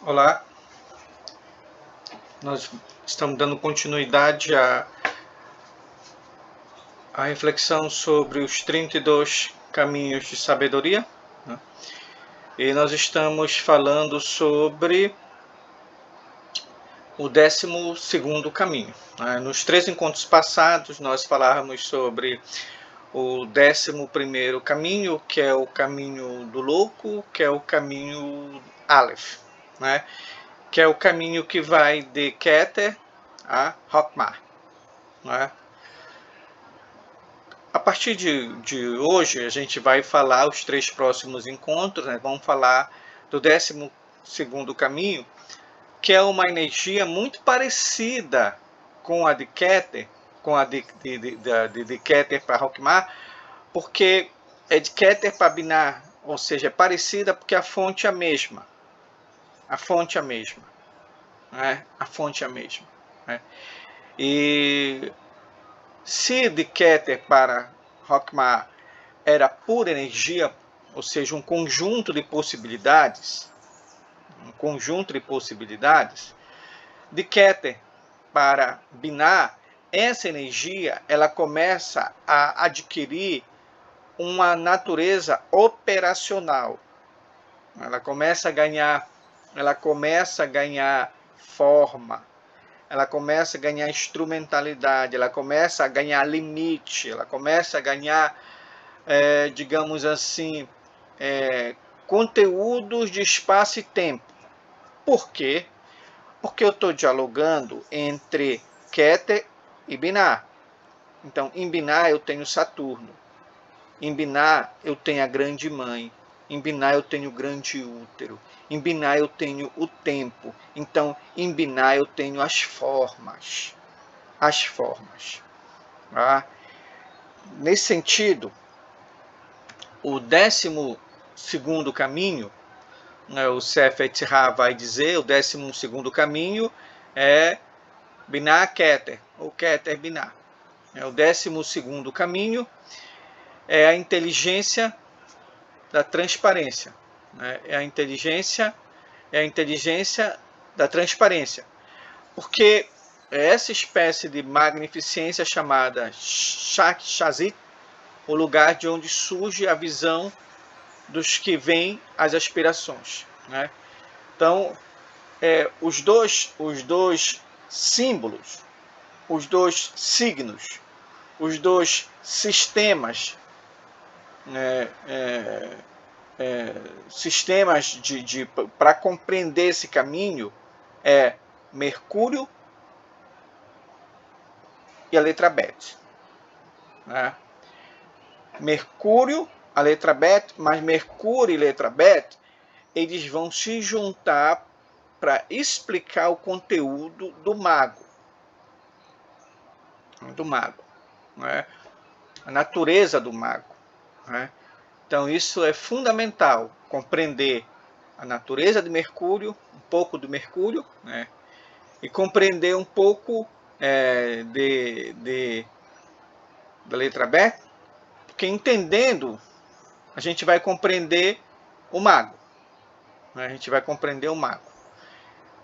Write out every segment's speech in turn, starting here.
Olá, nós estamos dando continuidade à reflexão sobre os 32 caminhos de sabedoria, né? E nós estamos falando sobre o 12º caminho, né? Nos 3 encontros passados nós falávamos sobre o 11º caminho, que é o caminho do louco, que é o caminho Aleph, né? Que é o caminho que vai de Keter a Hokmah, né? A partir de hoje, a gente vai falar os 3 próximos encontros, né? Vamos falar do 12º caminho, que é uma energia muito parecida com a de Keter, com a de Keter para Hokmah, porque é de Keter para Binah, ou seja, é parecida porque a fonte é a mesma. A fonte é a mesma, né? A fonte é a mesma, né? E se de Keter para Hokmah era pura energia, ou seja, um conjunto de possibilidades, de Keter para Binah, essa energia ela começa a adquirir uma natureza operacional. Ela começa a ganhar forma, ela começa a ganhar instrumentalidade, ela começa a ganhar limite, ela começa a ganhar, digamos assim, conteúdos de espaço e tempo. Por quê? Porque eu estou dialogando entre Keter e Binah. Então, em Binah eu tenho Saturno, em Binah eu tenho a grande mãe, em Binah eu tenho o grande útero, em Binah eu tenho o tempo. Então, em Binah eu tenho as formas. Tá? Nesse sentido, o 12º caminho, né, o Sefer Yetzirah vai dizer, o 12º caminho é Binah Keter, ou Keter Binah. O 12º caminho é a inteligência da transparência, né? É a inteligência da transparência, porque é essa espécie de magnificência chamada Shazit, o lugar de onde surge a visão dos que veem as aspirações, né? Então, os dois símbolos, os dois signos, os dois sistemas, sistemas para compreender esse caminho é Mercúrio e a letra Bet, né? Mercúrio, a letra Bet, mas Mercúrio e letra Bet, eles vão se juntar para explicar o conteúdo do mago, né? A natureza do mago, né? Então isso é fundamental, compreender a natureza de Mercúrio, um pouco do Mercúrio, né? E compreender um pouco da letra B, porque entendendo a gente vai compreender o mago, né? A gente vai compreender o mago,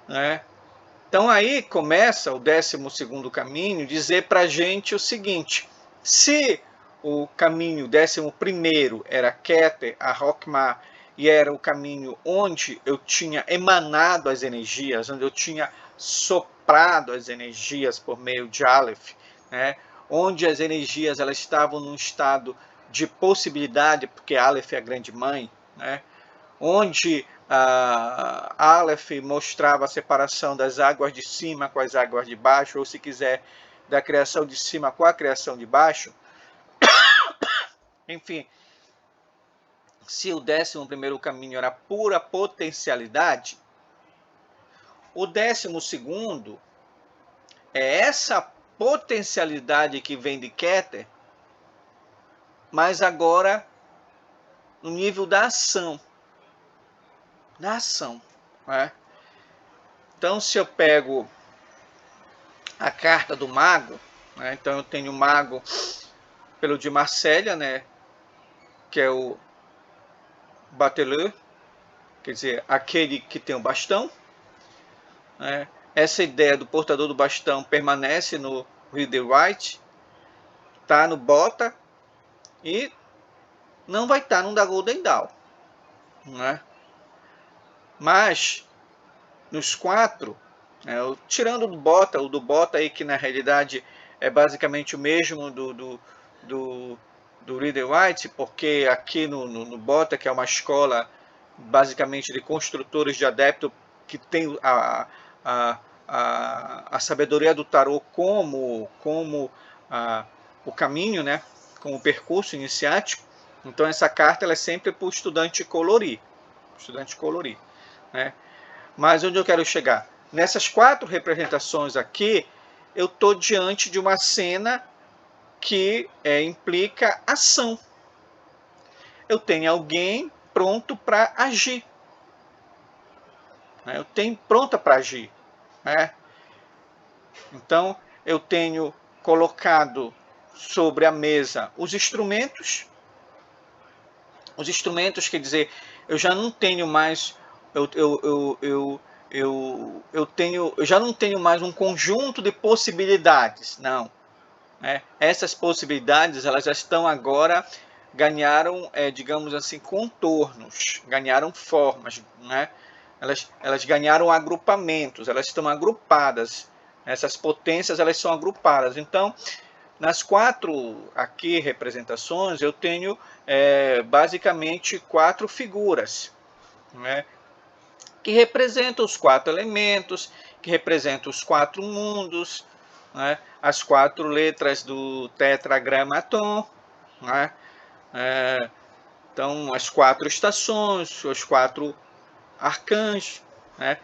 né? Então aí começa o 12º caminho dizer para a gente o seguinte: se o caminho 11º era Keter, a Hokmah, e era o caminho onde eu tinha emanado as energias, onde eu tinha soprado as energias por meio de Aleph, né? Onde as energias elas estavam num estado de possibilidade, porque Aleph é a grande mãe, né? Onde Aleph mostrava a separação das águas de cima com as águas de baixo, ou se quiser, da criação de cima com a criação de baixo. Enfim, se o 11º caminho era pura potencialidade, o 12º é essa potencialidade que vem de Keter, mas agora no nível da ação. Né? Então, se eu pego a carta do mago, né? Então eu tenho o mago pelo de Marsella, né? Que é o bateleur, quer dizer, aquele que tem o bastão, né? Essa ideia do portador do bastão permanece no Reader-Write, está no Bota e não vai estar no da Golden Dawn, né? Mas nos 4, né, tirando o do Bota aí, que na realidade é basicamente o mesmo do Reader-Write, porque aqui no Bota, que é uma escola basicamente de construtores de adepto, que tem a sabedoria do tarô como o caminho, né, como o percurso iniciático. Então essa carta ela é sempre para o estudante colorir, né? Mas onde eu quero chegar? Nessas 4 representações aqui, eu estou diante de uma cena que implica ação. Eu tenho alguém pronto para agir. Eu tenho pronta para agir. Né? Então, eu tenho colocado sobre a mesa os instrumentos. Os instrumentos, quer dizer, eu já não tenho mais... Eu já não tenho mais um conjunto de possibilidades. Não. Essas possibilidades, elas já estão agora... ganharam, digamos assim, contornos, ganharam formas, né? Elas ganharam agrupamentos, elas estão agrupadas. Essas potências, elas são agrupadas. Então, nas 4 aqui representações, eu tenho basicamente 4 figuras, né? Que representam os 4 elementos, que representam os 4 mundos, né? As 4 letras do tetragramaton, né? Então, as 4 estações, os 4 arcanjos, né?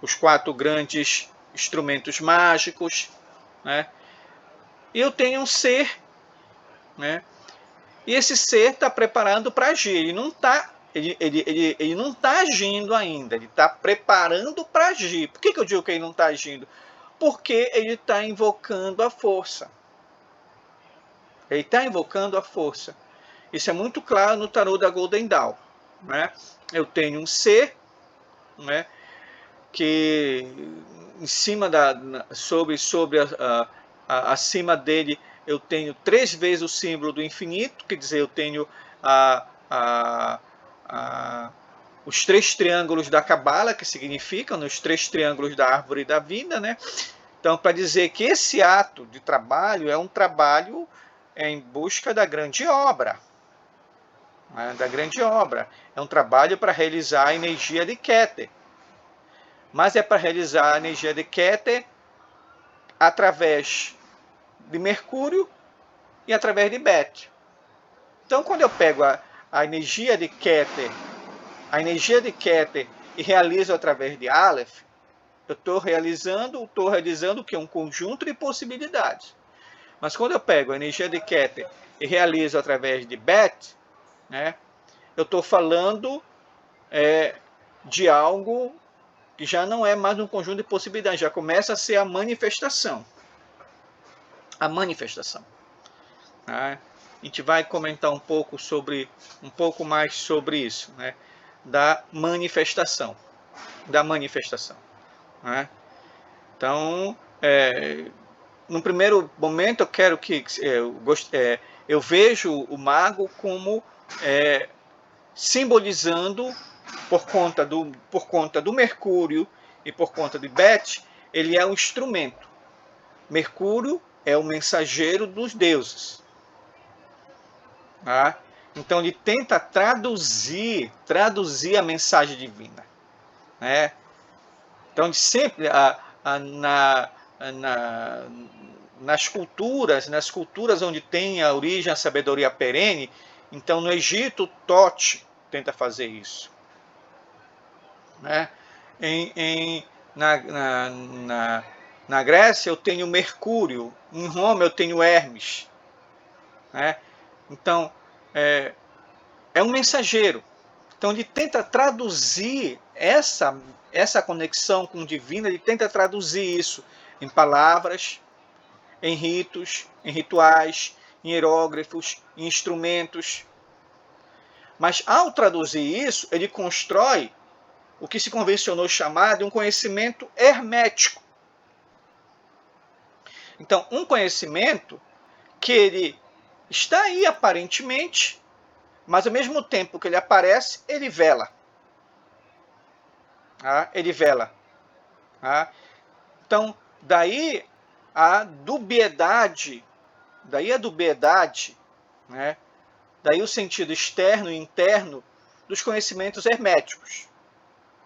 Os 4 grandes instrumentos mágicos, né? E eu tenho um ser, né? E esse ser está preparando para agir. Ele não está ele não tá agindo ainda, ele está preparando para agir. Por que eu digo que ele não está agindo? Porque ele está invocando a força. Ele está invocando a força. Isso é muito claro no tarô da Golden Dawn, né? Eu tenho um ser, né, que em cima acima dele eu tenho 3 vezes o símbolo do infinito, quer dizer, eu tenho os 3 triângulos da Cabala, que significam os 3 triângulos da árvore da vida, né? Então, para dizer que esse ato de trabalho é um trabalho em busca da grande obra. É um trabalho para realizar a energia de Keter. Mas é para realizar a energia de Keter através de Mercúrio e através de Beth. Então, quando eu pego a energia de Keter, e realizo através de Aleph, eu estou realizando que é um conjunto de possibilidades. Mas quando eu pego a energia de Keter e realizo através de Beth, né, eu estou falando de algo que já não é mais um conjunto de possibilidades, já começa a ser a manifestação. A manifestação. Né? A gente vai comentar um pouco mais sobre isso, né? Da manifestação. Né? Então, no primeiro momento, eu quero que eu vejo o mago como simbolizando, por conta do Mercúrio e por conta de Beth, ele é um instrumento. Mercúrio é o mensageiro dos deuses. Tá? Então ele tenta traduzir a mensagem divina. Né? Então sempre nas culturas onde tem a origem a sabedoria perene, então no Egito Tote tenta fazer isso. Né? Na Grécia eu tenho Mercúrio, em Roma eu tenho Hermes. Né? Então é um mensageiro. Então ele tenta traduzir essa conexão com o divino, ele tenta traduzir isso em palavras, em ritos, em rituais, em hieróglifos, em instrumentos. Mas ao traduzir isso, ele constrói o que se convencionou chamar de um conhecimento hermético. Então, um conhecimento que ele está aí aparentemente, mas ao mesmo tempo que ele aparece, ele vela. Ele vela. Então, daí a dubiedade, né? Daí o sentido externo e interno dos conhecimentos herméticos.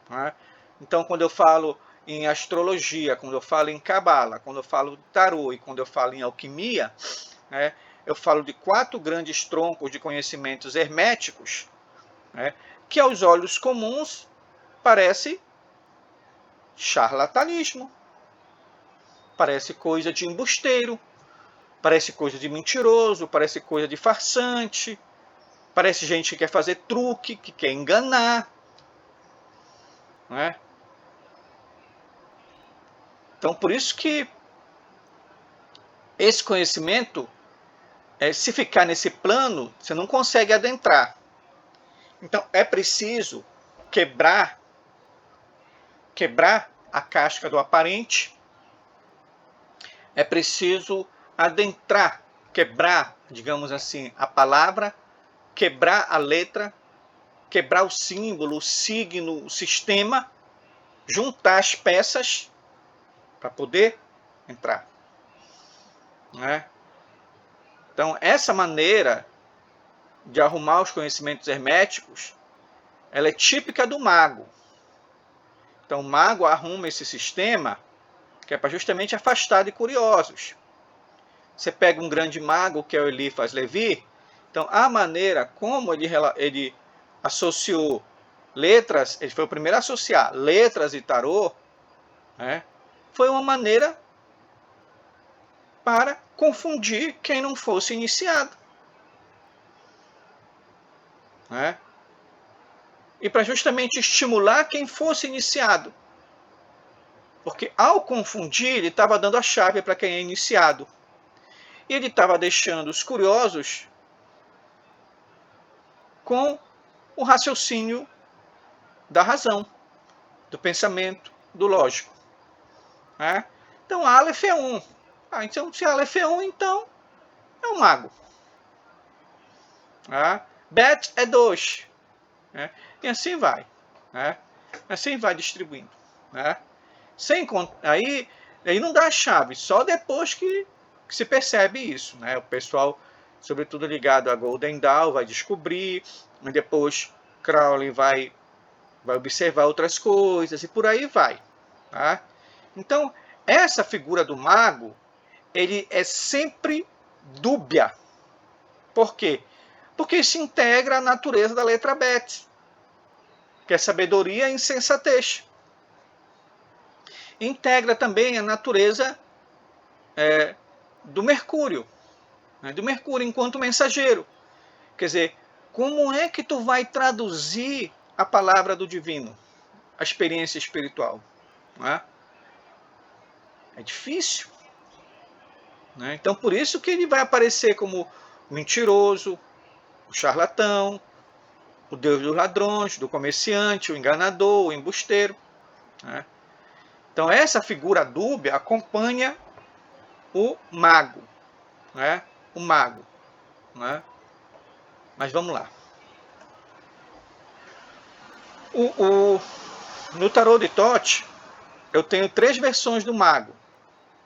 Né? Então, quando eu falo em astrologia, quando eu falo em cabala, quando eu falo de tarô e quando eu falo em alquimia, né, eu falo de 4 grandes troncos de conhecimentos herméticos, né, que aos olhos comuns parece charlatanismo, parece coisa de embusteiro, parece coisa de mentiroso, parece coisa de farsante, parece gente que quer fazer truque, que quer enganar. Né? Então, por isso que esse conhecimento, se ficar nesse plano, você não consegue adentrar. Então, é preciso quebrar a casca do aparente, é preciso adentrar, quebrar, digamos assim, a palavra, quebrar a letra, quebrar o símbolo, o signo, o sistema, juntar as peças para poder entrar. Né? Então, essa maneira de arrumar os conhecimentos herméticos, ela é típica do mago. Então, o mago arruma esse sistema que é para justamente afastar de curiosos. Você pega um grande mago, que é o Eliphas Levi, então a maneira como ele associou letras, ele foi o primeiro a associar letras e tarô, né, foi uma maneira para confundir quem não fosse iniciado. Né? E para justamente estimular quem fosse iniciado. Porque ao confundir, ele estava dando a chave para quem é iniciado. E ele estava deixando os curiosos com o raciocínio da razão, do pensamento, do lógico. Né? Então, Aleph é 1. Então, se Aleph é 1, então é um mago. Bet é 2. Né? E assim vai. Né? Assim vai distribuindo. Né? Aí não dá a chave, só depois que se percebe isso. Né? O pessoal, sobretudo ligado a Golden Dawn, vai descobrir, e depois Crowley vai observar outras coisas, e por aí vai. Tá? Então, essa figura do mago, ele é sempre dúbia. Por quê? Porque isso integra a natureza da letra Bet, que é sabedoria e insensatez. Integra também a natureza do Mercúrio, né? Do Mercúrio enquanto mensageiro. Quer dizer, como é que tu vai traduzir a palavra do divino, a experiência espiritual? Né? É difícil. Né? Então, por isso que ele vai aparecer como o mentiroso, o charlatão, o deus dos ladrões, do comerciante, o enganador, o embusteiro. Né? Então, essa figura dúbia acompanha o mago. Né? O mago. Né? Mas vamos lá. No tarô de Thoth, eu tenho 3 versões do mago.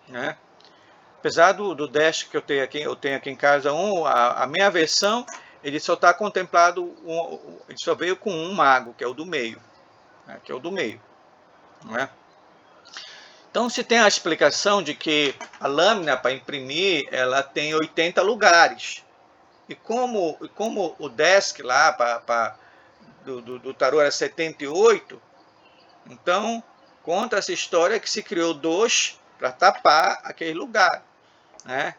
Né? Apesar do Dash que eu tenho aqui em casa, a minha versão, ele só está contemplado, ele só veio com um mago, que é o do meio. Né? Que é o do meio. Né? Então, se tem a explicação de que a lâmina para imprimir, ela tem 80 lugares. E como o desk lá do tarô era 78, então conta essa história que se criou 2 para tapar aquele lugar. Né?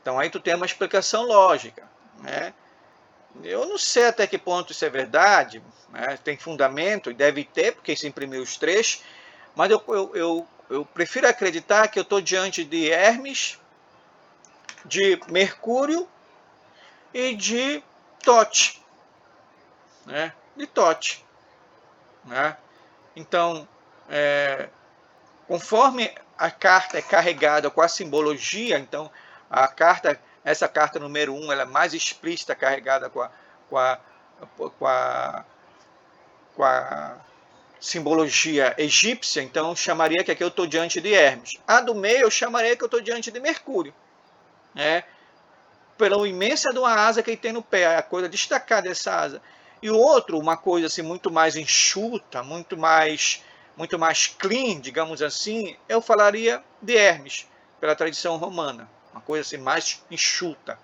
Então aí tu tem uma explicação lógica. Né? Eu não sei até que ponto isso é verdade, né? Tem fundamento, e deve ter, porque se imprimiu os 3, mas eu prefiro acreditar que eu estou diante de Hermes, de Mercúrio e de Thoth. Né? De Thoth. Né? Então, conforme a carta é carregada com a simbologia, então essa carta número 1, ela é mais explícita, carregada com a simbologia egípcia, então chamaria que aqui eu estou diante de Hermes. A do meio eu chamaria que eu estou diante de Mercúrio, né? Pela imensa de uma asa que ele tem no pé, a coisa destacada dessa asa. E o outro, uma coisa assim muito mais enxuta, muito mais clean, digamos assim, eu falaria de Hermes, pela tradição romana, uma coisa assim mais enxuta,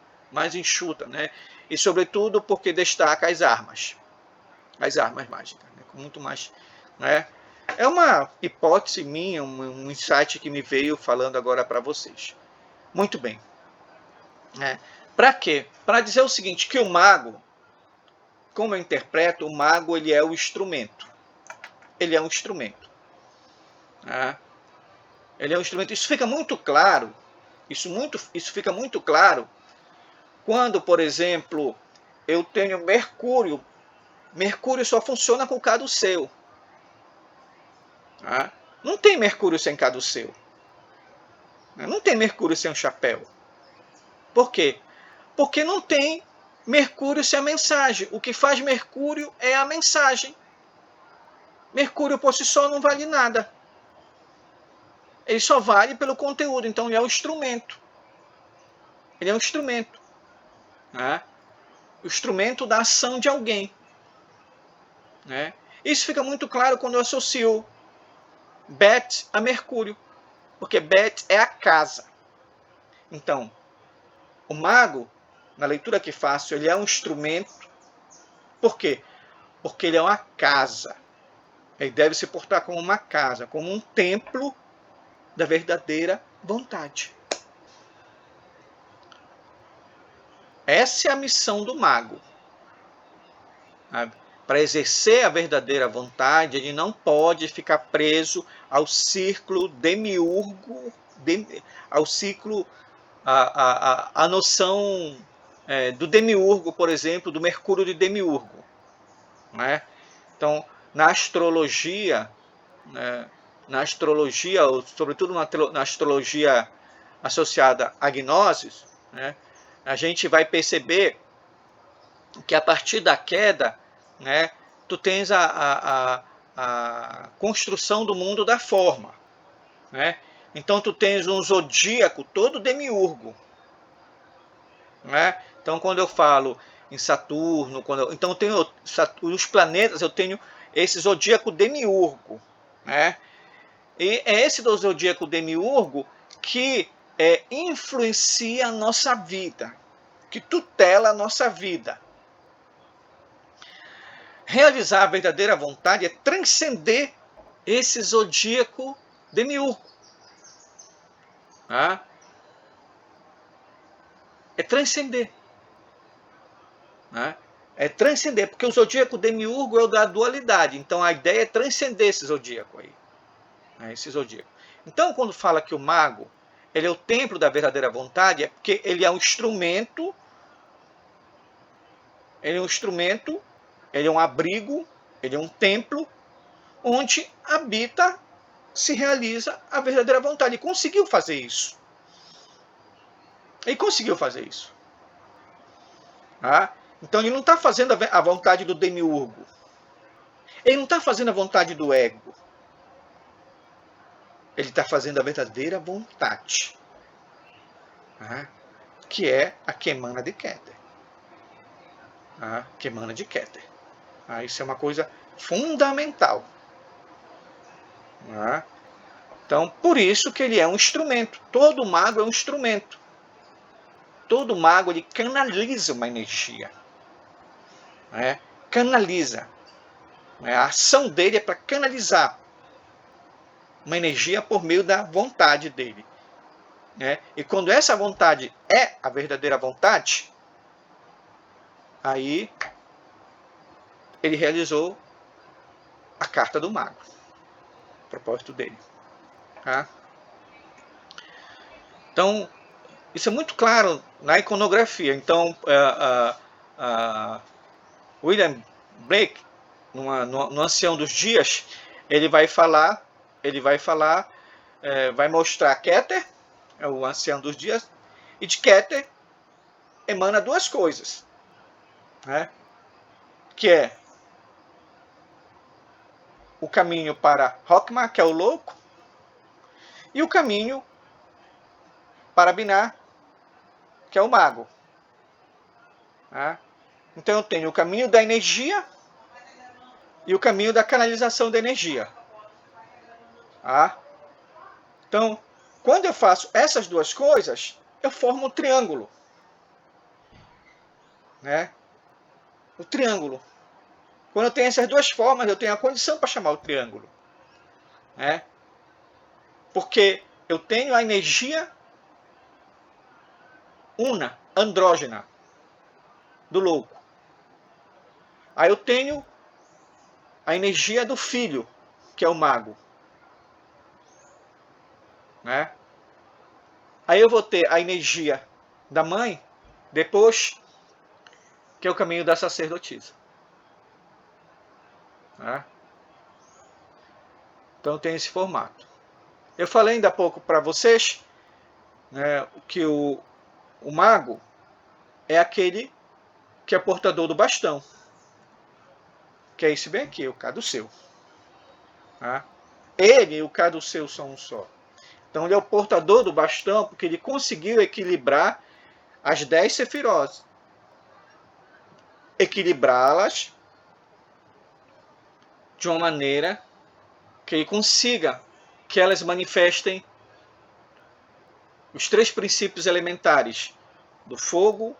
né? E sobretudo porque destaca as armas mágicas, né? Com muito mais, né? É uma hipótese minha, um insight que me veio falando agora para vocês. Muito bem. Para quê? Para dizer o seguinte, que o mago, como eu interpreto, o mago ele é o instrumento. Ele é um instrumento. Né? Ele é um instrumento. Isso fica muito claro. Isso fica muito claro quando, por exemplo, eu tenho Mercúrio. Mercúrio só funciona com caduceu. Né? Não tem Mercúrio sem caduceu. Não tem Mercúrio sem um chapéu. Por quê? Porque não tem Mercúrio sem a mensagem. O que faz Mercúrio é a mensagem. Mercúrio por si só não vale nada. Ele só vale pelo conteúdo. Então ele é um instrumento. Ele é um instrumento. Né? O instrumento da ação de alguém. Né? Isso fica muito claro quando eu associo Bet a Mercúrio. Porque Bet é a casa. Então, o mago, na leitura que faço, ele é um instrumento. Por quê? Porque ele é uma casa. Ele deve se portar como uma casa, como um templo da verdadeira vontade. Essa é a missão do mago. Para exercer a verdadeira vontade, ele não pode ficar preso ao círculo demiurgo, ao ciclo, a noção do demiurgo, por exemplo, do Mercúrio de demiurgo. Né? Então, na astrologia, sobretudo na astrologia associada à gnosis, né, a gente vai perceber que a partir da queda, né, tu tens a construção do mundo da forma. Né? Então tu tens um zodíaco todo demiurgo. Né? Então quando eu falo em Saturno, então eu tenho os planetas, eu tenho esse zodíaco demiurgo. Né? E é esse do zodíaco demiurgo que influencia a nossa vida, que tutela a nossa vida. Realizar a verdadeira vontade é transcender esse zodíaco demiurgo. É transcender. É transcender, porque o zodíaco demiurgo é o da dualidade. Então a ideia é transcender esse zodíaco aí. Esse zodíaco. Então quando fala que o mago ele é o templo da verdadeira vontade, é porque ele é um instrumento, ele é um abrigo, ele é um templo, onde habita, se realiza a verdadeira vontade. Ele conseguiu fazer isso. Então ele não está fazendo a vontade do demiurgo. Ele não está fazendo a vontade do ego. Ele está fazendo a verdadeira vontade. Que é a que emana de Keter. Que emana de Keter. Isso é uma coisa fundamental. Então, por isso que ele é um instrumento. Todo mago é um instrumento. Todo mago ele canaliza uma energia. Canaliza. A ação dele é para canalizar uma energia por meio da vontade dele. E quando essa vontade é a verdadeira vontade, aí ele realizou a carta do mago. O propósito dele. Então, isso é muito claro na iconografia. Então, William Blake, no Ancião dos Dias, ele vai falar, vai mostrar Keter, é o ancião dos dias, e de Keter emana duas coisas, né? Que é o caminho para Rockmar, que é o louco, e o caminho para Binah, que é o mago. Tá? Então eu tenho o caminho da energia e o caminho da canalização da energia. Tá? Então, quando eu faço essas duas coisas, eu formo um triângulo. Né? O triângulo. Quando eu tenho essas duas formas, eu tenho a condição para chamar o triângulo. Né? Porque eu tenho a energia una, andrógena, do louco. Aí eu tenho a energia do filho, que é o mago. Né? Aí eu vou ter a energia da mãe, depois, que é o caminho da sacerdotisa. Né? Então tem esse formato. Eu falei ainda há pouco para vocês, né, que o mago é aquele que é portador do bastão. Que é esse bem aqui, o caduceu. Tá? Ele e o caduceu são um só. Então ele é o portador do bastão porque ele conseguiu equilibrar as 10 sefirós. Equilibrá-las de uma maneira que ele consiga que elas manifestem os 3 princípios elementares do fogo,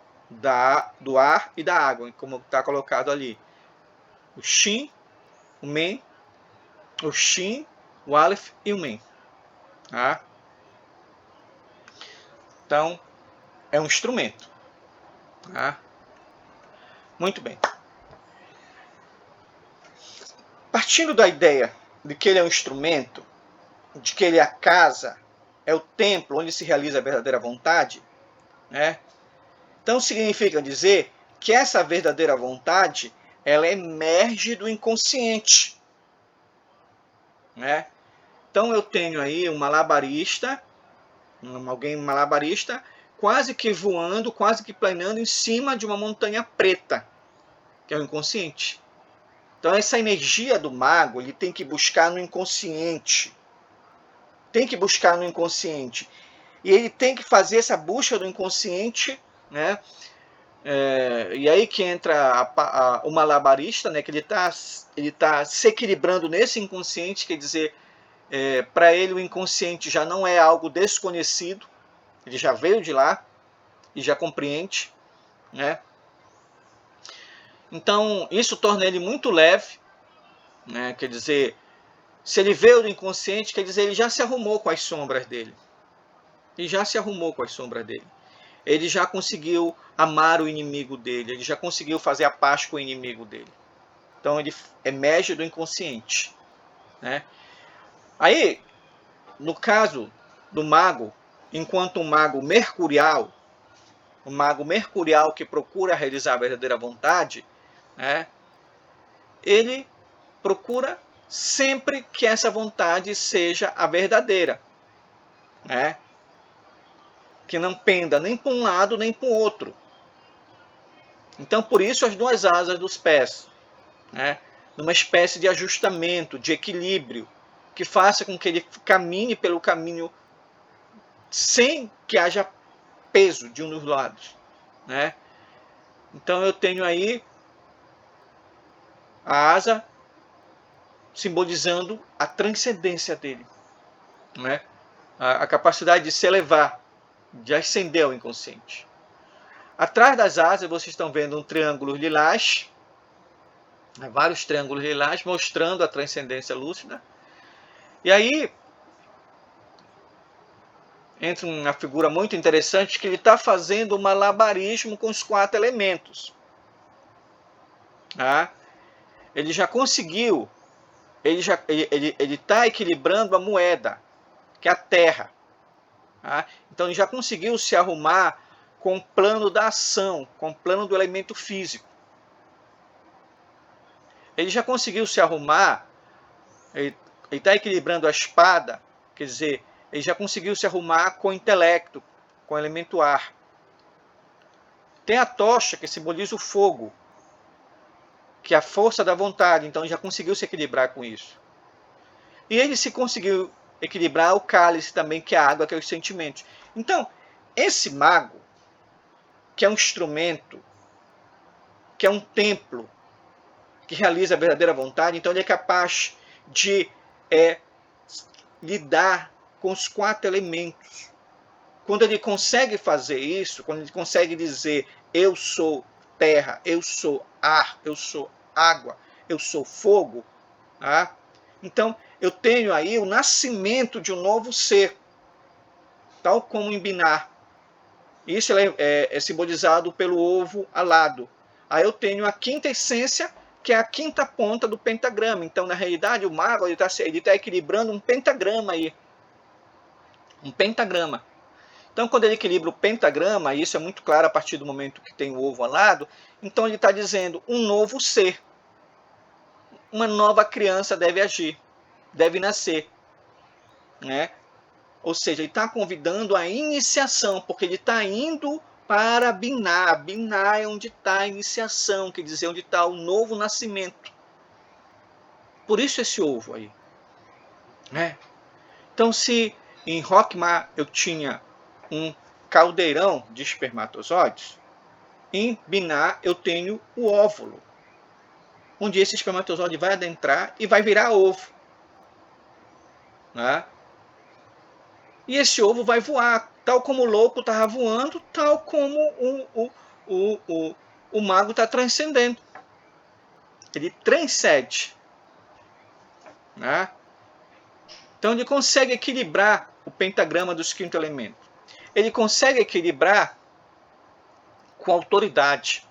do ar e da água, como está colocado ali. O Shin, o Men, o Shin, o Aleph e o Men. Tá? Então, é um instrumento. Tá? Muito bem. Partindo da ideia de que ele é um instrumento, de que ele é a casa, é o templo onde se realiza a verdadeira vontade, né? Então significa dizer que essa verdadeira vontade, ela emerge do inconsciente, né? Então eu tenho aí um malabarista, alguém malabarista, quase que voando, quase que planando em cima de uma montanha preta, que é o inconsciente. Então essa energia do mago, ele tem que buscar no inconsciente. Tem que buscar no inconsciente. E ele tem que fazer essa busca do inconsciente, né? E aí que entra o malabarista, né? Que ele tá se equilibrando nesse inconsciente, quer dizer, para ele o inconsciente já não é algo desconhecido, ele já veio de lá e já compreende, né? Então isso torna ele muito leve, né? Quer dizer, se ele veio do inconsciente, quer dizer, ele já se arrumou com as sombras dele. Ele já se arrumou com as sombras dele. Ele já conseguiu amar o inimigo dele. Ele já conseguiu fazer a paz com o inimigo dele. Então ele emerge do inconsciente. Né? Aí, no caso do mago, enquanto um mago mercurial que procura realizar a verdadeira vontade, né? Ele procura sempre que essa vontade seja a verdadeira, né? Que não penda nem para um lado nem para o outro. Então, por isso as duas asas dos pés, né? Numa espécie de ajustamento, de equilíbrio, que faça com que ele caminhe pelo caminho sem que haja peso de um dos lados, né? Então eu tenho aí a asa simbolizando a transcendência dele, né? A capacidade de se elevar, de ascender ao inconsciente. Atrás das asas vocês estão vendo um triângulo lilás, vários triângulos lilás mostrando a transcendência lúcida. E aí entra uma figura muito interessante que ele está fazendo um malabarismo com os 4 elementos. Tá? Ele já conseguiu, ele está equilibrando a moeda, que é a terra. Tá? Então ele já conseguiu se arrumar com o plano da ação, com o plano do elemento físico. Ele já conseguiu se arrumar ele está equilibrando a espada, quer dizer, ele já conseguiu se arrumar com o intelecto, com o elemento ar. Tem a tocha, que simboliza o fogo, que é a força da vontade, então ele já conseguiu se equilibrar com isso. E ele se conseguiu equilibrar o cálice também, que é a água, que é os sentimentos. Então, esse mago, que é um instrumento, que é um templo, que realiza a verdadeira vontade, então ele é capaz de lidar com os 4 elementos. Quando ele consegue fazer isso, quando ele consegue dizer eu sou terra, eu sou ar, eu sou água, eu sou fogo, tá? Então eu tenho aí o nascimento de um novo ser, tal como em Binar. Isso é simbolizado pelo ovo alado. Aí eu tenho a quinta essência, que é a quinta ponta do pentagrama. Então, na realidade, o mago ele tá equilibrando um pentagrama aí. Um pentagrama. Então, quando ele equilibra o pentagrama, isso é muito claro a partir do momento que tem o ovo alado, então ele está dizendo um novo ser. Uma nova criança deve agir, deve nascer. Né? Ou seja, ele está convidando a iniciação, porque ele está indo para Binar. Binar é onde está a iniciação, quer dizer, onde está o novo nascimento. Por isso esse ovo aí. Né? Então, se em Rockmar eu tinha um caldeirão de espermatozoides, em Binar eu tenho o óvulo, onde esse espermatozoide vai adentrar e vai virar ovo. Né? E esse ovo vai voar, tal como o louco estava voando, tal como o mago está transcendendo. Ele transcende. Né? Então ele consegue equilibrar o pentagrama dos 5 elementos. Ele consegue equilibrar com autoridade.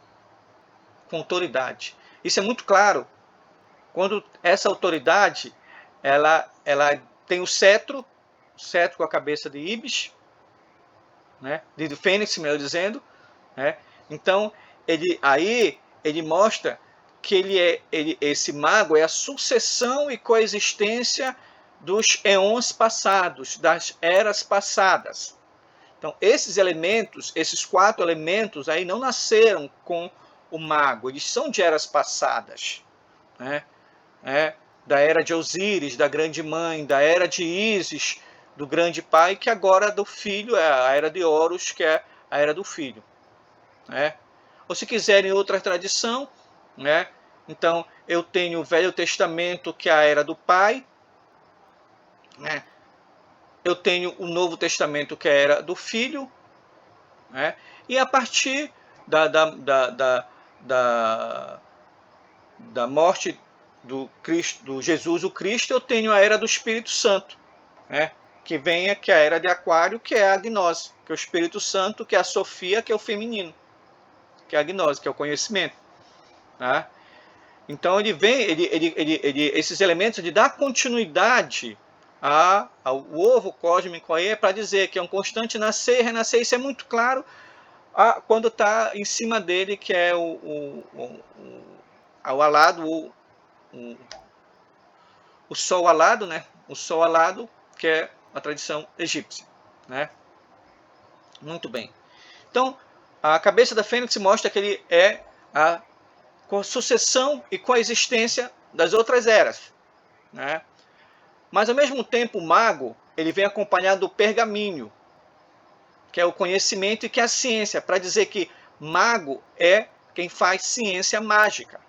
Com autoridade. Isso é muito claro. Quando essa autoridade, ela tem o cetro com a cabeça de Ibis, né? De Fênix, melhor dizendo, né? Então ele mostra que esse mago é a sucessão e coexistência dos eons passados, das eras passadas. Então esses elementos, esses 4 elementos aí não nasceram com o mago, eles são de eras passadas, né? Da era de Osíris, da grande mãe, da era de Ísis, do grande pai, que agora do filho é a era de Horus, que é a era do filho. Né? Ou se quiserem outra tradição, né? Então eu tenho o Velho Testamento, que é a era do pai, né? Eu tenho o Novo Testamento, que é a era do filho, né? E a partir da morte do Cristo, do Jesus o Cristo, eu tenho a era do Espírito Santo, né? Que vem, que é a era de Aquário, que é a gnose, que é o Espírito Santo, que é a Sofia, que é o feminino, que é a gnose, que é o conhecimento. Tá? Então ele vem, esses elementos de dar continuidade ao ovo cósmico aí, para dizer que é um constante nascer e renascer. Isso é muito claro quando está em cima dele, que é o alado, o sol alado, né? O sol alado, que é a tradição egípcia, né? Muito bem. Então, a cabeça da Fênix mostra que ele é a sucessão e coexistência das outras eras, né? Mas ao mesmo tempo o mago ele vem acompanhado do pergaminho, que é o conhecimento e que é a ciência, para dizer que mago é quem faz ciência mágica.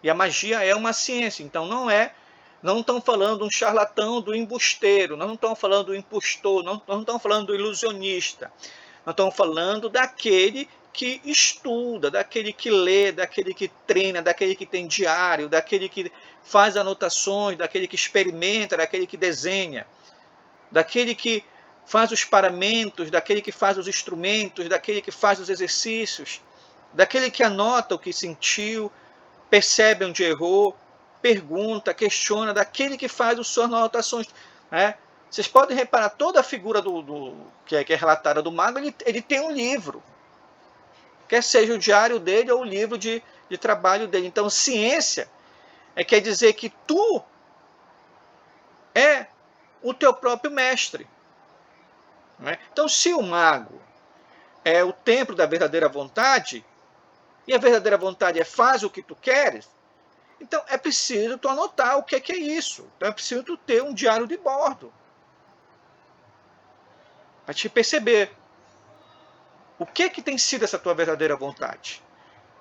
E a magia é uma ciência, então não estão falando do charlatão, do embusteiro, não estão falando do impostor, não estão falando do ilusionista. Nós estamos falando daquele que estuda, daquele que lê, daquele que treina, daquele que tem diário, daquele que faz anotações, daquele que experimenta, daquele que desenha, daquele que faz os paramentos, daquele que faz os instrumentos, daquele que faz os exercícios, daquele que anota o que sentiu, percebe onde errou, pergunta, questiona, daquele que faz as suas anotações. Né? Vocês podem reparar, toda a figura que é relatada do mago, ele tem um livro. Quer seja o diário dele ou o livro de trabalho dele. Então, ciência quer dizer que tu é o teu próprio mestre. Né? Então, se o mago é o templo da verdadeira vontade, e a verdadeira vontade é faz o que tu queres, então é preciso tu anotar o que é isso. Então é preciso tu ter um diário de bordo. Para te perceber o que tem sido essa tua verdadeira vontade.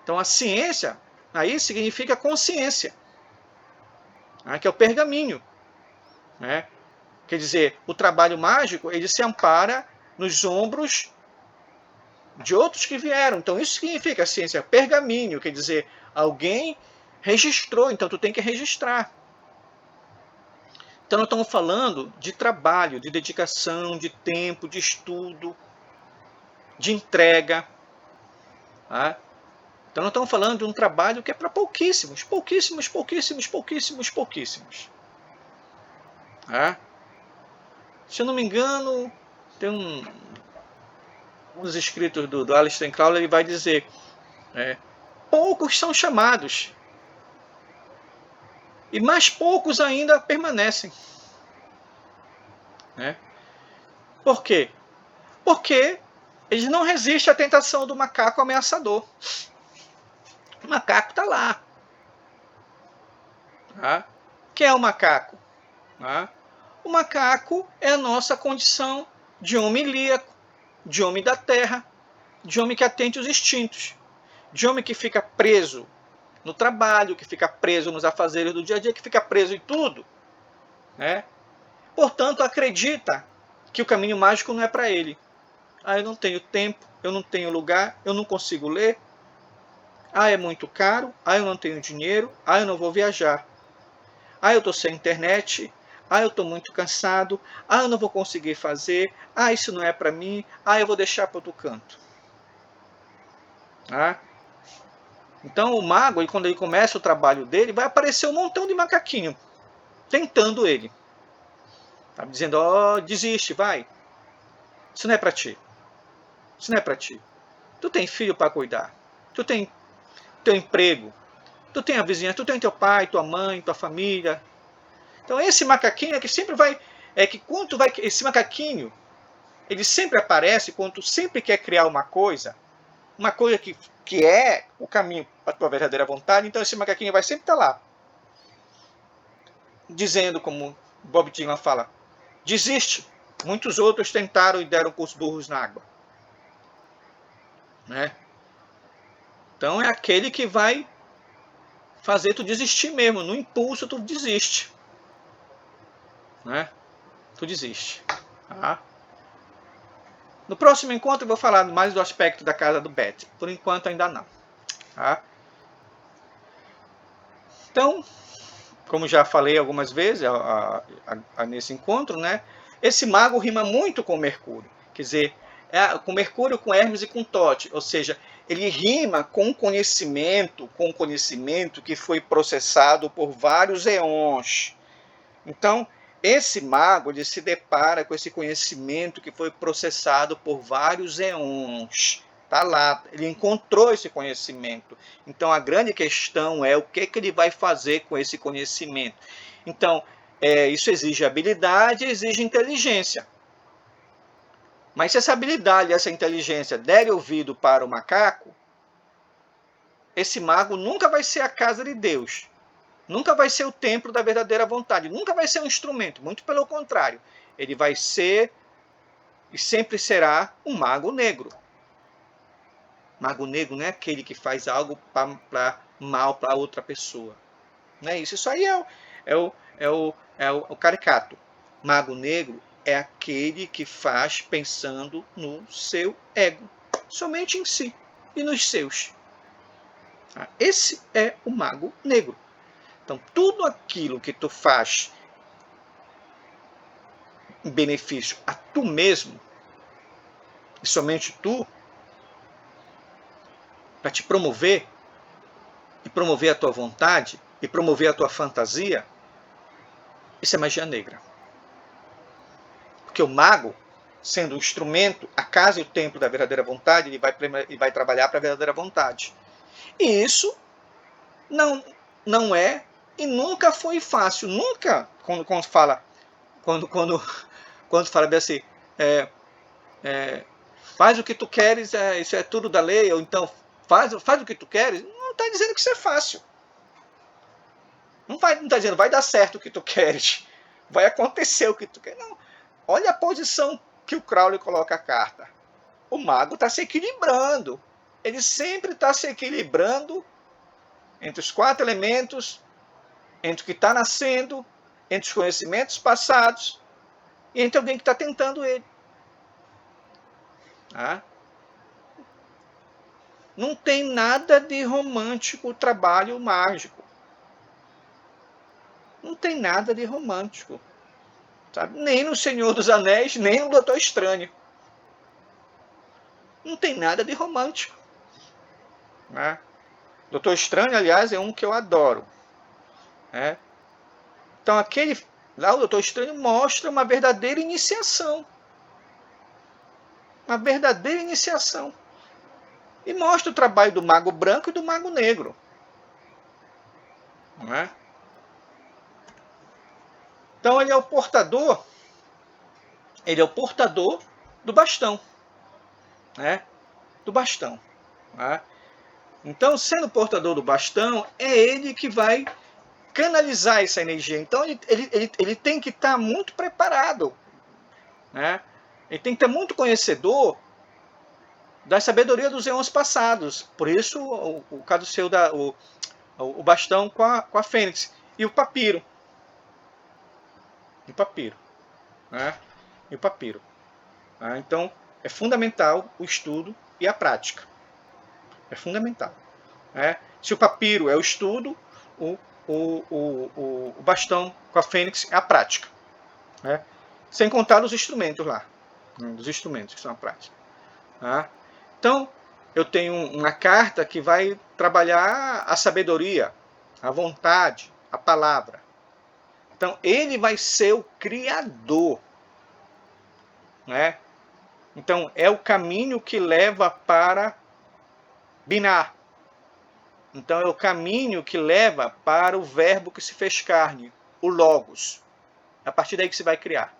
Então a ciência aí significa consciência, né, que é o pergaminho. Né? Quer dizer, o trabalho mágico ele se ampara nos ombros de outros que vieram. Então isso significa a ciência, pergaminho, quer dizer, alguém registrou, então tu tem que registrar. Então nós estamos falando de trabalho, de dedicação, de tempo, de estudo, de entrega. Tá? Então nós estamos falando de um trabalho que é para pouquíssimos. Tá? Se eu não me engano, tem um dos escritos do Aleister Crowley, ele vai dizer, poucos são chamados, e mais poucos ainda permanecem. Né? Por quê? Porque eles não resistem à tentação do macaco ameaçador. O macaco está lá. Tá? Quem é o macaco? Tá? O macaco é a nossa condição de homem ilíaco, de homem da terra, de homem que atende os instintos, de homem que fica preso no trabalho, que fica preso nos afazeres do dia a dia, que fica preso em tudo. Né? Portanto, acredita que o caminho mágico não é para ele. Eu não tenho tempo, eu não tenho lugar, eu não consigo ler. É muito caro, eu não tenho dinheiro, eu não vou viajar. Eu estou sem internet, eu estou muito cansado, eu não vou conseguir fazer, isso não é para mim, eu vou deixar para outro canto. Então o mago, quando ele começa o trabalho dele, vai aparecer um montão de macaquinho tentando ele. Tá dizendo, desiste, vai. Isso não é para ti. Isso não é para ti. Tu tem filho para cuidar. Tu tem teu emprego. Tu tem a vizinhança. Tu tem teu pai, tua mãe, tua família. Então esse macaquinho é que sempre vai... esse macaquinho, ele sempre aparece quando tu sempre quer criar uma coisa que é o caminho para a tua verdadeira vontade. Então esse macaquinho vai sempre estar lá. Dizendo, como Bob Dylan fala, desiste. Muitos outros tentaram e deram com os burros na água. Né? Então é aquele que vai fazer tu desistir mesmo. No impulso tu desiste. Né? Tu desiste. Tá? No próximo encontro eu vou falar mais do aspecto da casa do Beth. Por enquanto ainda não. Tá? Então, como já falei algumas vezes nesse encontro, né? Esse mago rima muito com Mercúrio. Quer dizer, com Mercúrio, com Hermes e com Tote. Ou seja, ele rima com conhecimento que foi processado por vários eons. Então, esse mago ele se depara com esse conhecimento que foi processado por vários eons. Está lá, ele encontrou esse conhecimento. Então, a grande questão é o que ele vai fazer com esse conhecimento. Então, isso exige habilidade, exige inteligência. Mas se essa habilidade, essa inteligência der ouvido para o macaco, esse mago nunca vai ser a casa de Deus. Nunca vai ser o templo da verdadeira vontade. Nunca vai ser um instrumento. Muito pelo contrário. Ele vai ser e sempre será um mago negro. Mago negro não é aquele que faz algo para mal para outra pessoa. Não é isso. Isso aí é o caricato. Mago negro é aquele que faz pensando no seu ego. Somente em si e nos seus. Esse é o mago negro. Então, tudo aquilo que tu faz em benefício a tu mesmo, e somente tu, para te promover, e promover a tua vontade, e promover a tua fantasia, isso é magia negra. Porque o mago, sendo um instrumento, a casa e o templo da verdadeira vontade, ele vai trabalhar para a verdadeira vontade. E isso não é e nunca foi fácil. Nunca, quando fala quando fala bem assim, faz o que tu queres, isso é tudo da lei, ou então faz o que tu queres, não está dizendo que isso é fácil. Não está dizendo vai dar certo o que tu queres, vai acontecer o que tu quer. Não. Olha a posição que o Crowley coloca a carta. O mago está se equilibrando. Ele sempre está se equilibrando entre os 4 elementos, entre o que está nascendo, entre os conhecimentos passados e entre alguém que está tentando ele. Tá? Não tem nada de romântico o trabalho mágico. Não tem nada de romântico. Sabe? Nem no Senhor dos Anéis, nem no Doutor Estranho. Não tem nada de romântico. Né? Doutor Estranho, aliás, é um que eu adoro. Né? Então, lá o Doutor Estranho mostra uma verdadeira iniciação. Uma verdadeira iniciação. E mostra o trabalho do mago branco e do mago negro. Não é? Então ele é o portador do bastão. Né? Do bastão. Né? Então, sendo portador do bastão, é ele que vai canalizar essa energia. Então ele tem que estar muito preparado. Né? Ele tem que estar muito conhecedor da sabedoria dos eões passados. Por isso o caduceu o bastão com a fênix. E o papiro. E o papiro. Né? E o papiro. Então é fundamental o estudo e a prática. É fundamental. Né? Se o papiro é o estudo, o bastão com a fênix é a prática. Né? Sem contar os instrumentos lá. Os instrumentos que são a prática. Tá? Então, eu tenho uma carta que vai trabalhar a sabedoria, a vontade, a palavra. Então, ele vai ser o criador. Né? Então, é o caminho que leva para Binar. Então, é o caminho que leva para o verbo que se fez carne, o Logos. A partir daí que se vai criar.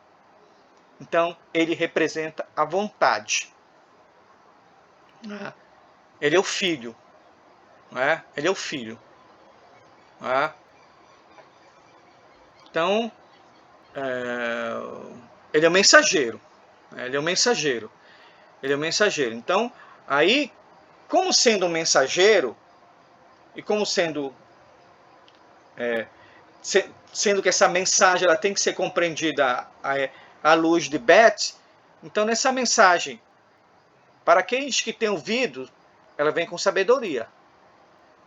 Então, ele representa a vontade. Ele é o filho. Ele é o filho. Então, ele é o mensageiro. Ele é o mensageiro. Ele é o mensageiro. Então, aí, como sendo um mensageiro, e como sendo que essa mensagem ela tem que ser compreendida à luz de Beth, então nessa mensagem, para aqueles que têm ouvido, ela vem com sabedoria.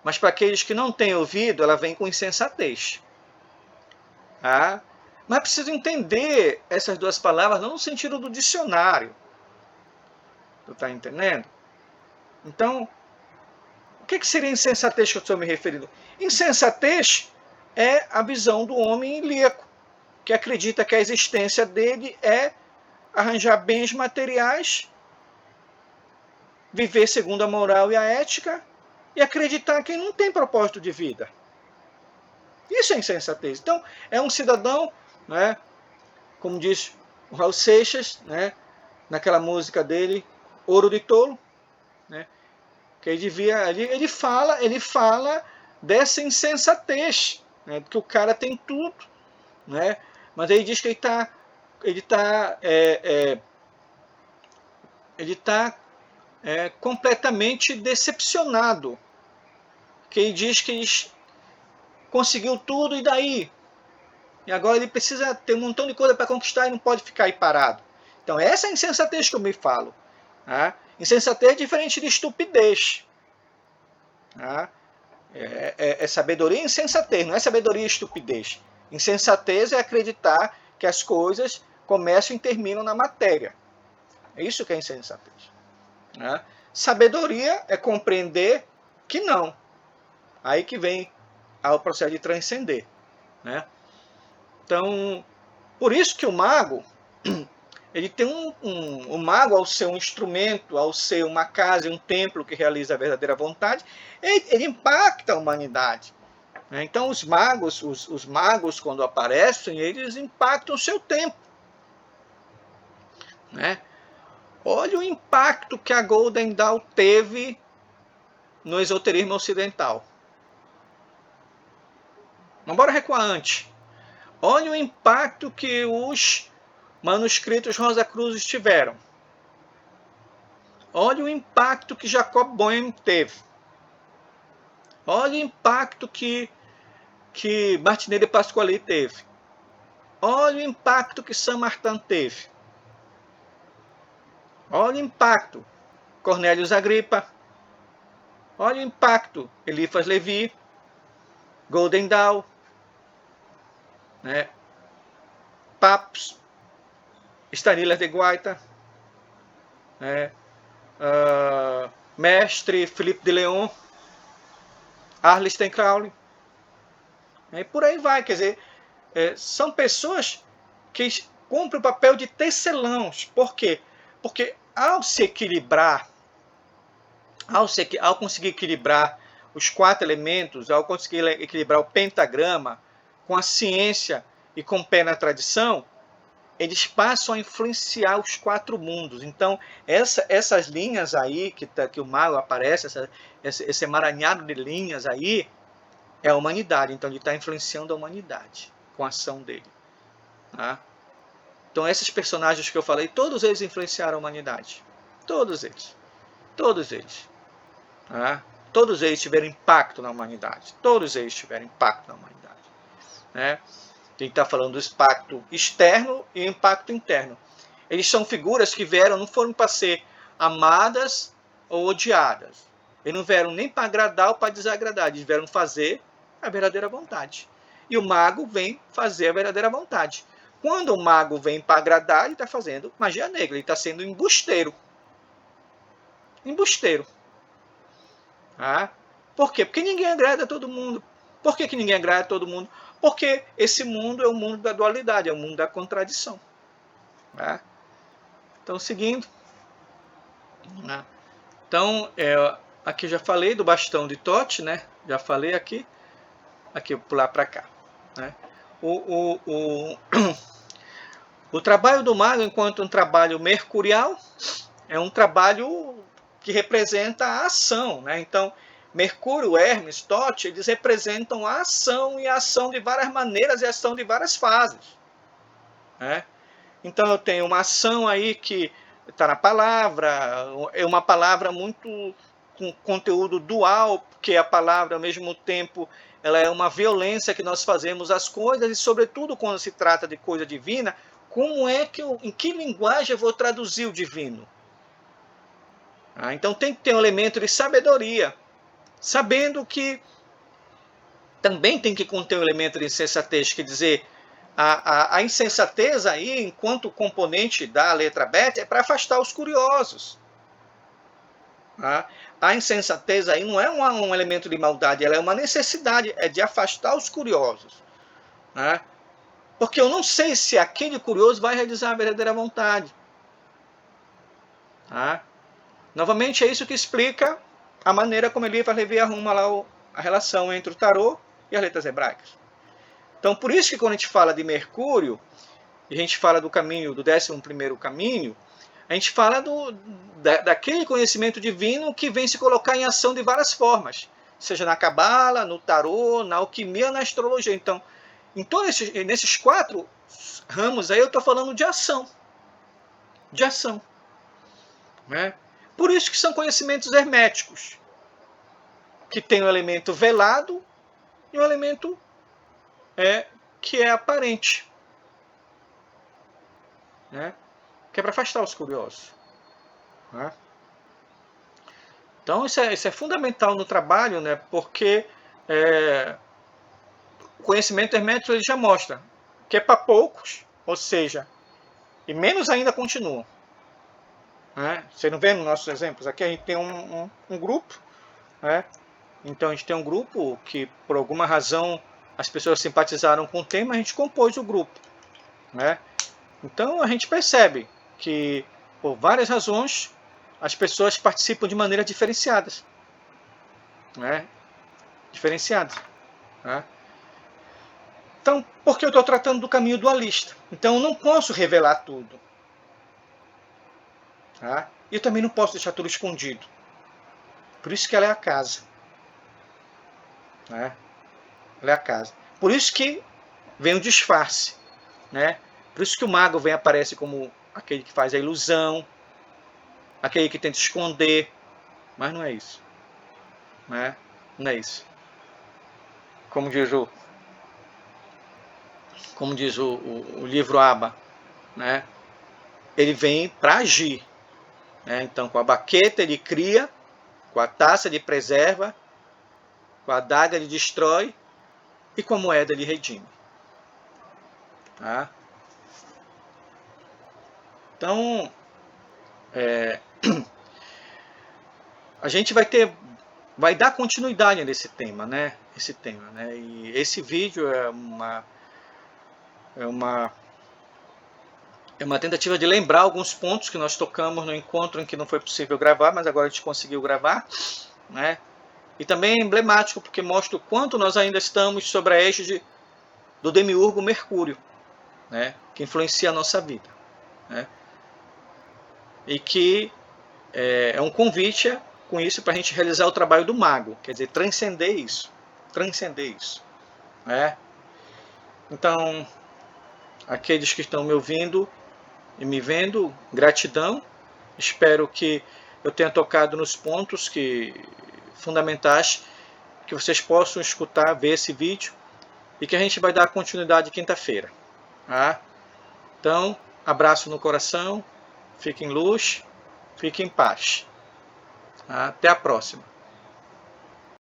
Mas para aqueles que não têm ouvido, ela vem com insensatez. Mas preciso entender essas duas palavras não no sentido do dicionário. Tu está entendendo? Então, o que seria insensatez que eu estou me referindo? Insensatez é a visão do homem ilíaco, que acredita que a existência dele é arranjar bens materiais, viver segundo a moral e a ética, e acreditar que não tem propósito de vida. Isso é insensatez. Então, é um cidadão, né, como diz o Raul Seixas, né, naquela música dele, Ouro de Tolo, né, que ele fala dessa insensatez, né, que o cara tem tudo, né, mas ele diz que ele está completamente decepcionado, que ele diz que ele conseguiu tudo e daí? E agora ele precisa ter um montão de coisa para conquistar e não pode ficar aí parado. Então essa é a insensatez que eu me falo. Insensatez é diferente de estupidez. É sabedoria e insensatez, não é sabedoria e estupidez. Insensatez é acreditar que as coisas começam e terminam na matéria. É isso que é insensatez. Sabedoria é compreender que não. Aí que vem ao processo de transcender. Então, por isso que o mago, ele tem o mago, ao ser um instrumento, ao ser uma casa e um templo que realiza a verdadeira vontade, ele impacta a humanidade. Então os magos quando aparecem, eles impactam o seu tempo. Né? Olha o impacto que a Golden Dawn teve no esoterismo ocidental. Vamos embora recuar antes. Olha o impacto que os manuscritos Rosacruzes tiveram. Olha o impacto que Jacob Boehme teve. Olha o impacto que Martinelli Pasquali teve. Olha o impacto que Saint Martin teve. Olha o impacto Cornelius Agrippa. Olha o impacto Eliphas Levi, Golden Dawn, né? Papos, Stanislas de Guaita, né? Mestre Philippe de Leon, Arliston Crowley, e por aí vai. Quer dizer, são pessoas que cumprem o papel de tecelãos. Por quê? Porque ao se equilibrar, ao conseguir equilibrar os 4 elementos, ao conseguir equilibrar o pentagrama com a ciência e com o pé na tradição, eles passam a influenciar os 4 mundos. Então, essas linhas aí, que o mago aparece, esse emaranhado de linhas aí, é a humanidade. Então, ele está influenciando a humanidade com a ação dele. Tá? Então, esses personagens que eu falei, todos eles influenciaram a humanidade. Todos eles. Todos eles. Tá? Todos eles tiveram impacto na humanidade. Todos eles tiveram impacto na humanidade. Né? A gente está falando do impacto externo e impacto interno. Eles são figuras que não foram para ser amadas ou odiadas. Eles não vieram nem para agradar ou para desagradar. Eles vieram fazer a verdadeira vontade. E o mago vem fazer a verdadeira vontade. Quando o mago vem para agradar, ele está fazendo magia negra. Ele está sendo embusteiro. Embusteiro. Ah, por quê? Porque ninguém agrada a todo mundo. Por que ninguém agrada a todo mundo? Porque esse mundo é o mundo da dualidade, é o mundo da contradição. Tá? Então, seguindo. Então, aqui eu já falei do bastão de Thoth, né? Já falei aqui. Aqui eu vou pular para cá. Né? O trabalho do mago, enquanto um trabalho mercurial, é um trabalho que representa a ação. Né? Então, Mercúrio, Hermes, Thoth, eles representam a ação, e a ação de várias maneiras e a ação de várias fases. Né? Então eu tenho uma ação aí que está na palavra, é uma palavra muito com conteúdo dual, porque a palavra ao mesmo tempo ela é uma violência que nós fazemos às coisas, e sobretudo quando se trata de coisa divina, como é que em que linguagem eu vou traduzir o divino? Então tem que ter um elemento de sabedoria, sabendo que também tem que conter um elemento de insensatez, quer dizer, a insensatez aí, enquanto componente da letra beta, é para afastar os curiosos. A insensatez aí não é um elemento de maldade, ela é uma necessidade, é de afastar os curiosos. Porque eu não sei se aquele curioso vai realizar a verdadeira vontade. Novamente, é isso que explica a maneira como Eliphas Levi arruma lá a relação entre o tarô e as letras hebraicas. Então, por isso que quando a gente fala de Mercúrio, e a gente fala do caminho, do 11º caminho, a gente fala daquele conhecimento divino que vem se colocar em ação de várias formas, seja na cabala, no tarô, na alquimia, na astrologia. Então, nesses 4 ramos aí eu estou falando de ação. De ação. Né? Por isso que são conhecimentos herméticos, que tem um elemento velado e um elemento que é aparente. Né? Que é para afastar os curiosos. Né? Então isso é fundamental no trabalho, né? Porque o conhecimento hermético ele já mostra que é para poucos, ou seja, e menos ainda continuam. Né? Você não vê nos nossos exemplos? Aqui a gente tem um grupo, né? Então a gente tem um grupo que por alguma razão as pessoas simpatizaram com o tema, a gente compôs o grupo. Né? Então a gente percebe que por várias razões as pessoas participam de maneiras diferenciadas. Né? Diferenciadas. Tá? Então, porque eu estou tratando do caminho dualista. Então, eu não posso revelar tudo. Tá? E eu também não posso deixar tudo escondido. Por isso que ela é a casa. Né? Ela é a casa. Por isso que vem o disfarce. Né? Por isso que o mago aparece como aquele que faz a ilusão, aquele que tenta esconder. Mas não é isso. Né? Não é isso. Como diz o livro Abba, né? Ele vem para agir. Né? Então, com a baqueta ele cria, com a taça ele preserva, com a adaga ele destrói e com a moeda ele redime. Tá? Então, a gente vai dar continuidade nesse tema, né? Esse tema, né? E esse vídeo é uma tentativa de lembrar alguns pontos que nós tocamos no encontro em que não foi possível gravar, mas agora a gente conseguiu gravar, né? E também é emblemático porque mostra o quanto nós ainda estamos sobre a égide do demiurgo Mercúrio, né? Que influencia a nossa vida, né? E que é um convite com isso para a gente realizar o trabalho do mago, quer dizer, transcender isso, né? Então, aqueles que estão me ouvindo e me vendo, gratidão. Espero que eu tenha tocado nos pontos fundamentais que vocês possam escutar, ver esse vídeo e que a gente vai dar continuidade quinta-feira. Tá? Então, abraço no coração, fique em luz, fique em paz. Tá? Até a próxima.